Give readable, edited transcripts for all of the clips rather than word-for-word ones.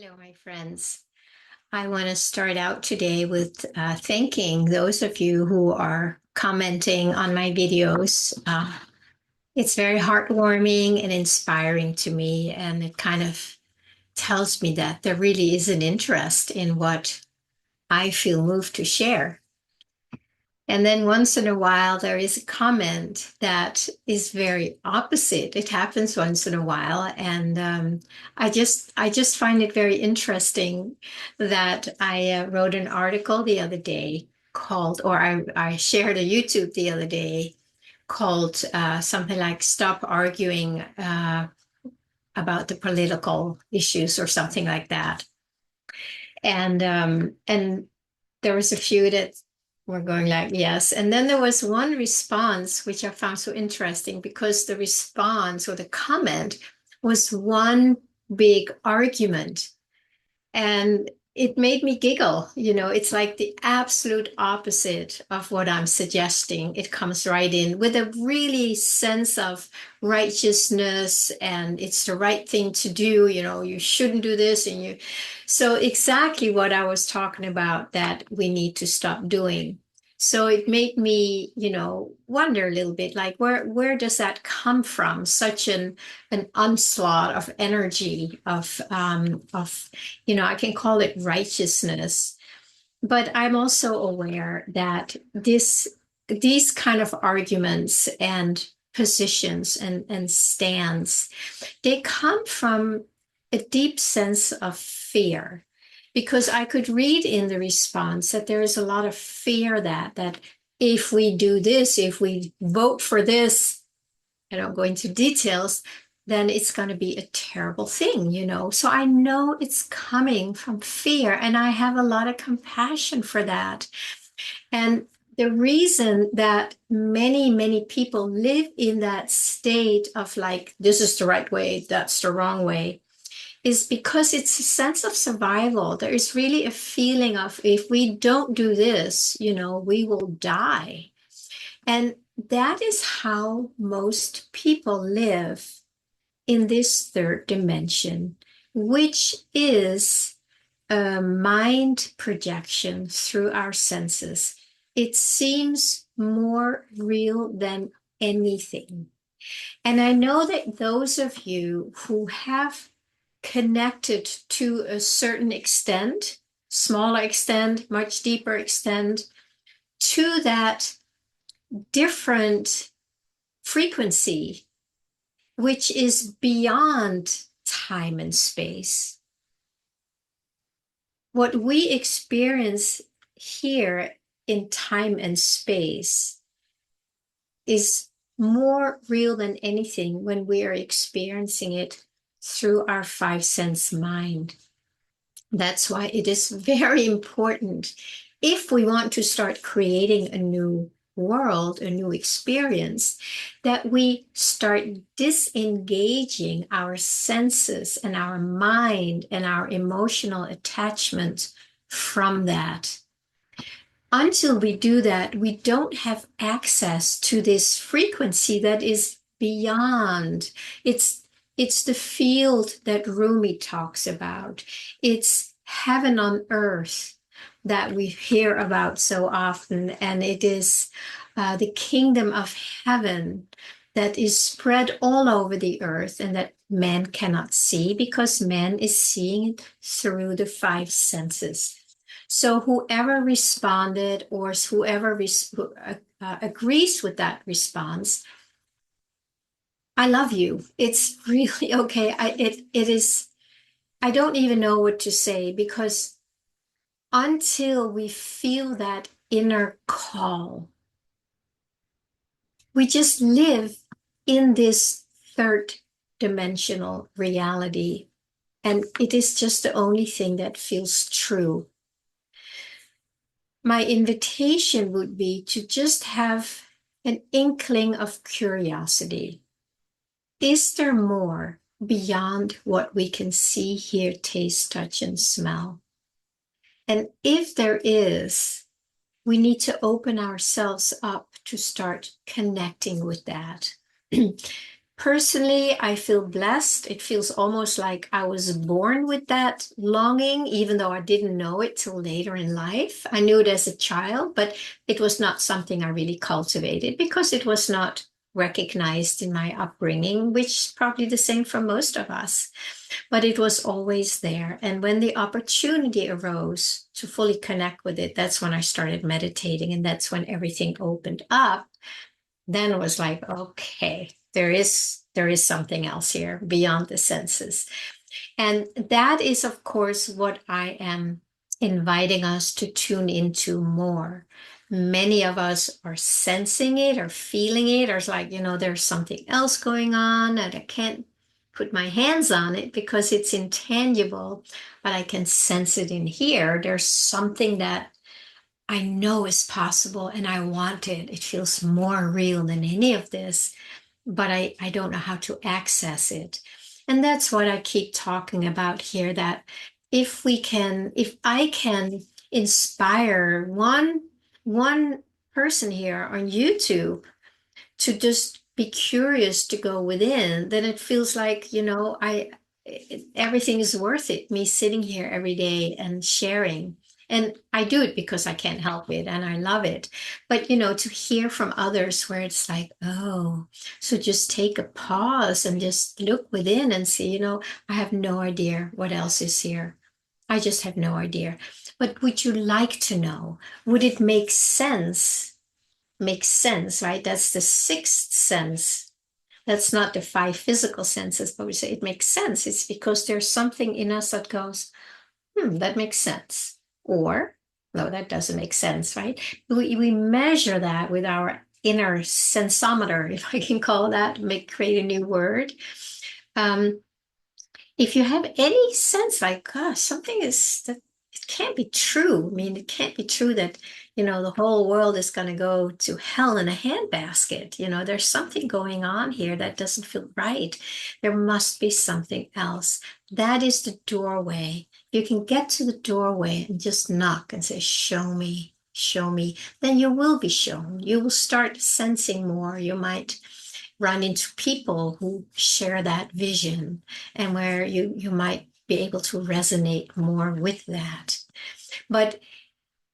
Hello, my friends. I want to start out today with thanking those of you who are commenting on my videos. It's very heartwarming and inspiring to me, and it kind of tells me that there really is an interest in what I feel moved to share. And then once in a while, there is a comment that is very opposite. It happens once in a while, and I just find it very interesting that I wrote an article the other day called, or I shared a YouTube the other day called something like "Stop Arguing about the Political Issues" or something like that. And there was a few that were going like, yes. And then there was one response, which I found so interesting because the response or the comment was one big argument. And it made me giggle. It's like the absolute opposite of what I'm suggesting. It comes right in with a really sense of righteousness, and it's the right thing to do. You shouldn't do this. So exactly what I was talking about that we need to stop doing. So it made me, wonder a little bit, like where does that come from? Such an onslaught of energy of I can call it righteousness, but I'm also aware that these kind of arguments and positions and stands, they come from a deep sense of fear. Because I could read in the response that there is a lot of fear that if we do this, if we vote for this, I don't go into details, then it's going to be a terrible thing. So I know it's coming from fear, and I have a lot of compassion for that. And the reason that many, many people live in that state of like, this is the right way, that's the wrong way, is because it's a sense of survival. There is really a feeling of if we don't do this, we will die. And that is how most people live in this third dimension, which is a mind projection through our senses. It seems more real than anything. And I know that those of you who have connected to a certain extent, smaller extent, much deeper extent, to that different frequency, which is beyond time and space. What we experience here in time and space is more real than anything when we are experiencing it through our five sense mind. That's why it is very important, if we want to start creating a new world, a new experience, that we start disengaging our senses and our mind and our emotional attachment from that. Until we do that, we don't have access to this frequency that is beyond. It's the field that Rumi talks about. It's heaven on earth that we hear about so often, and it is the kingdom of heaven that is spread all over the earth and that man cannot see because man is seeing it through the five senses. So whoever responded or whoever agrees with that response, I love you. It's really okay. It is. I don't even know what to say, because until we feel that inner call, we just live in this third dimensional reality, and it is just the only thing that feels true. My invitation would be to just have an inkling of curiosity. Is there more beyond what we can see, hear, taste, touch, and smell? And if there is, we need to open ourselves up to start connecting with that. Personally, I feel blessed. It feels almost like I was born with that longing, even though I didn't know it till later in life. I knew it as a child, but it was not something I really cultivated because it was not recognized in my upbringing, which is probably the same for most of us. But it was always there. And when the opportunity arose to fully connect with it, that's when I started meditating, and that's when everything opened up. Then it was like, okay, there is something else here beyond the senses. And that is, of course, what I am inviting us to tune into more. Many of us are sensing it or feeling it, or it's like, there's something else going on and I can't put my hands on it because it's intangible, but I can sense it in here. There's something that I know is possible and I want it. It feels more real than any of this, but I don't know how to access it. And that's what I keep talking about here, that if I can inspire one person here on YouTube to just be curious to go within, then it feels like, everything is worth it, me sitting here every day and sharing. And I do it because I can't help it and I love it. But, to hear from others where it's like, oh, so just take a pause and just look within and see, I have no idea what else is here. I just have no idea. But would you like to know? Would it make sense? Makes sense, right? That's the sixth sense. That's not the five physical senses, but we say it makes sense. It's because there's something in us that goes, that makes sense. Or, no, that doesn't make sense, right? We measure that with our inner sensometer, if I can call that, create a new word. If you have any sense like, gosh, something is that it can't be true. I mean, it can't be true that, the whole world is going to go to hell in a handbasket. There's something going on here that doesn't feel right. There must be something else. That is the doorway. You can get to the doorway and just knock and say, show me, show me. Then you will be shown. You will start sensing more. You might run into people who share that vision and where you might be able to resonate more with that. But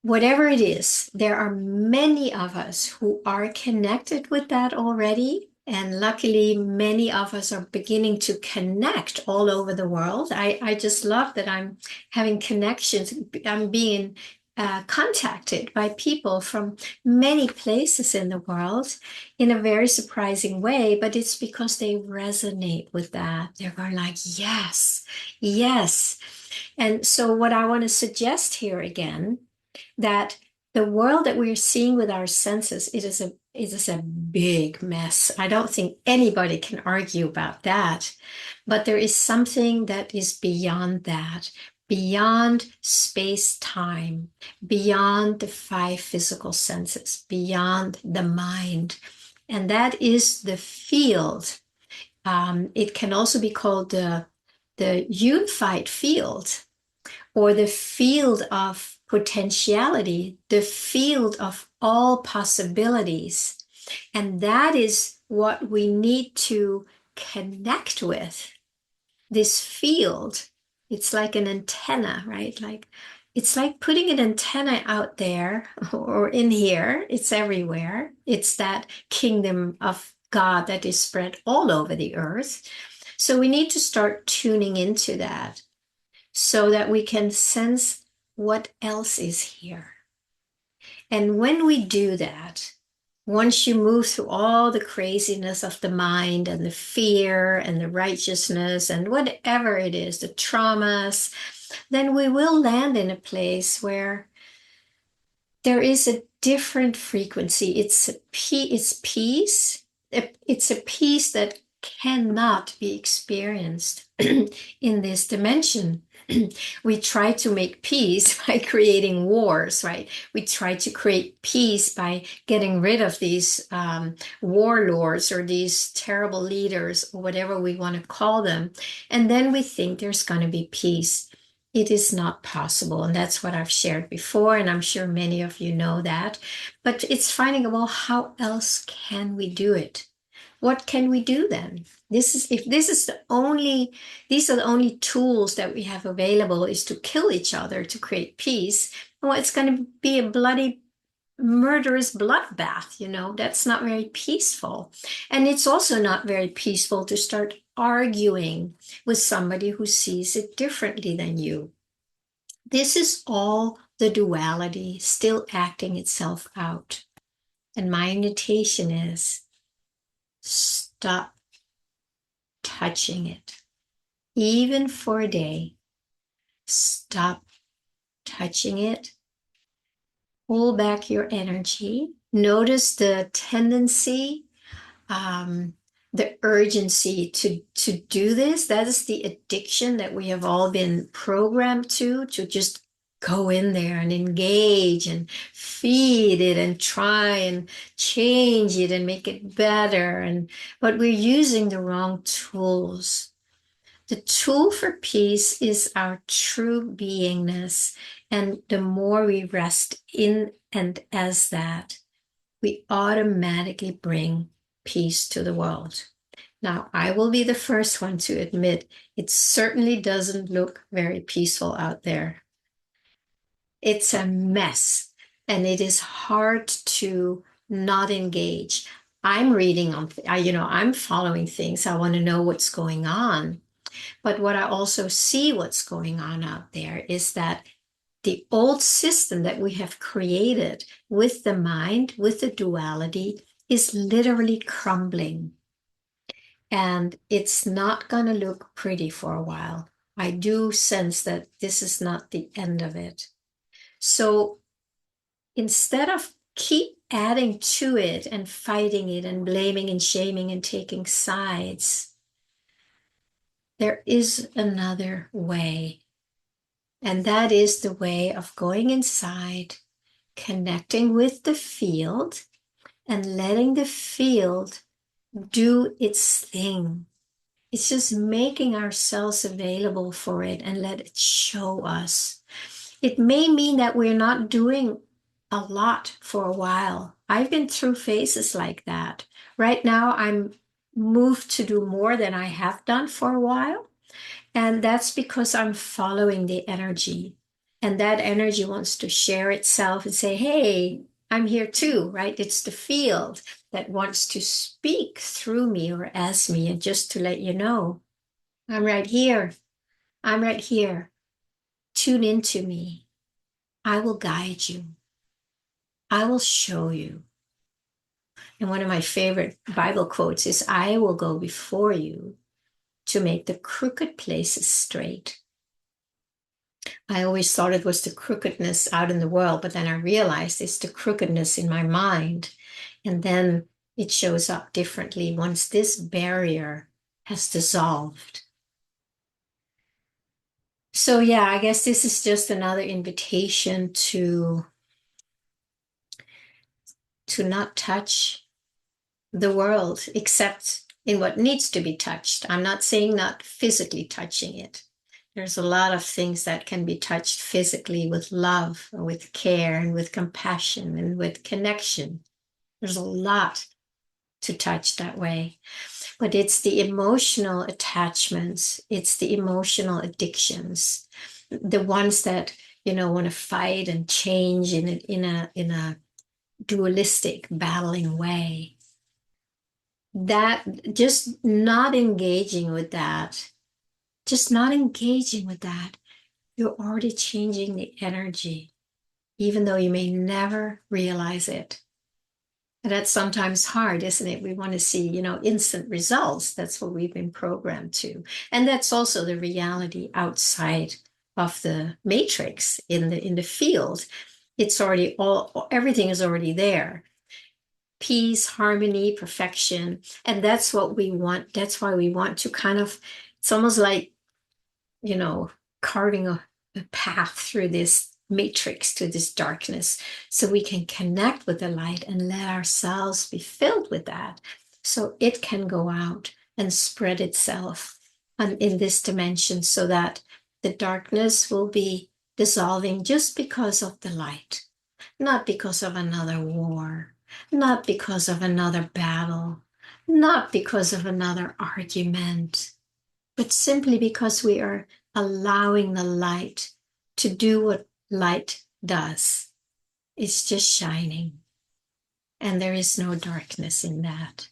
whatever it is, there are many of us who are connected with that already. And luckily, many of us are beginning to connect all over the world. I just love that I'm having connections. I'm being contacted by people from many places in the world in a very surprising way, but it's because they resonate with that. They're going like, yes, yes. And so what I want to suggest here again, that the world that we're seeing with our senses, it is a big mess. I don't think anybody can argue about that. But there is something that is beyond that, beyond space time, beyond the five physical senses, beyond the mind. And that is the field. It can also be called the unified field, or the field of potentiality, the field of all possibilities. And that is what we need to connect with. This field, it's like an antenna, right? It's like putting an antenna out there or in here. It's everywhere. It's that kingdom of God that is spread all over the earth. So we need to start tuning into that so that we can sense what else is here. And when we do that, once you move through all the craziness of the mind and the fear and the righteousness and whatever it is, the traumas, then we will land in a place where there is a different frequency. It's peace. It's a peace that cannot be experienced in this dimension. We try to make peace by creating wars, right? We try to create peace by getting rid of these warlords or these terrible leaders or whatever we want to call them. And then we think there's going to be peace. It is not possible. And that's what I've shared before. And I'm sure many of you know that. But it's finding, well, how else can we do it? what can we do then? If this is the only, these are the only tools that we have available is to kill each other to create peace, well, it's going to be a bloody murderous bloodbath, that's not very peaceful. And it's also not very peaceful to start arguing with somebody who sees it differently than you. This is all the duality still acting itself out. And my invitation is stop touching it. Even for a day, stop touching it. Pull back your energy. Notice the tendency, the urgency to do this. That is the addiction that we have all been programmed to just go in there and engage and feed it and try and change it and make it better. But we're using the wrong tools. The tool for peace is our true beingness. And the more we rest in and as that, we automatically bring peace to the world. Now, I will be the first one to admit it certainly doesn't look very peaceful out there. It's a mess, and it is hard to not engage. I'm reading on, I'm following things. I want to know what's going on. But what I also see what's going on out there is that the old system that we have created with the mind, with the duality, is literally crumbling. And it's not going to look pretty for a while. I do sense that this is not the end of it. So instead of keep adding to it and fighting it and blaming and shaming and taking sides, there is another way. And that is the way of going inside, connecting with the field, and letting the field do its thing. It's just making ourselves available for it and let it show us. It may mean that we're not doing a lot for a while. I've been through phases like that. Right now, I'm moved to do more than I have done for a while. And that's because I'm following the energy. And that energy wants to share itself and say, hey, I'm here too, right? It's the field that wants to speak through me or as me. And just to let you know, I'm right here. I'm right here. Tune into me. I will guide you. I will show you. And one of my favorite Bible quotes is, I will go before you to make the crooked places straight. I always thought it was the crookedness out in the world, but then I realized it's the crookedness in my mind. And then it shows up differently once this barrier has dissolved. So yeah, I guess this is just another invitation to not touch the world except in what needs to be touched. I'm not saying not physically touching it. There's a lot of things that can be touched physically with love, or with care, and with compassion, and with connection. There's a lot to touch that way. But it's the emotional attachments, it's the emotional addictions, the ones that, want to fight and change in a dualistic, battling way. That just not engaging with that, you're already changing the energy, even though you may never realize it. And that's sometimes hard, isn't it? We want to see, instant results. That's what we've been programmed to. And that's also the reality outside of the matrix in the field. It's already everything is already there. Peace, harmony, perfection. And that's what we want. That's why we want to it's almost like, carving a path through this matrix, to this darkness, so we can connect with the light and let ourselves be filled with that, so it can go out and spread itself in this dimension, so that the darkness will be dissolving just because of the light, not because of another war, not because of another battle, not because of another argument, but simply because we are allowing the light to do what light does. It's just shining, and there is no darkness in that.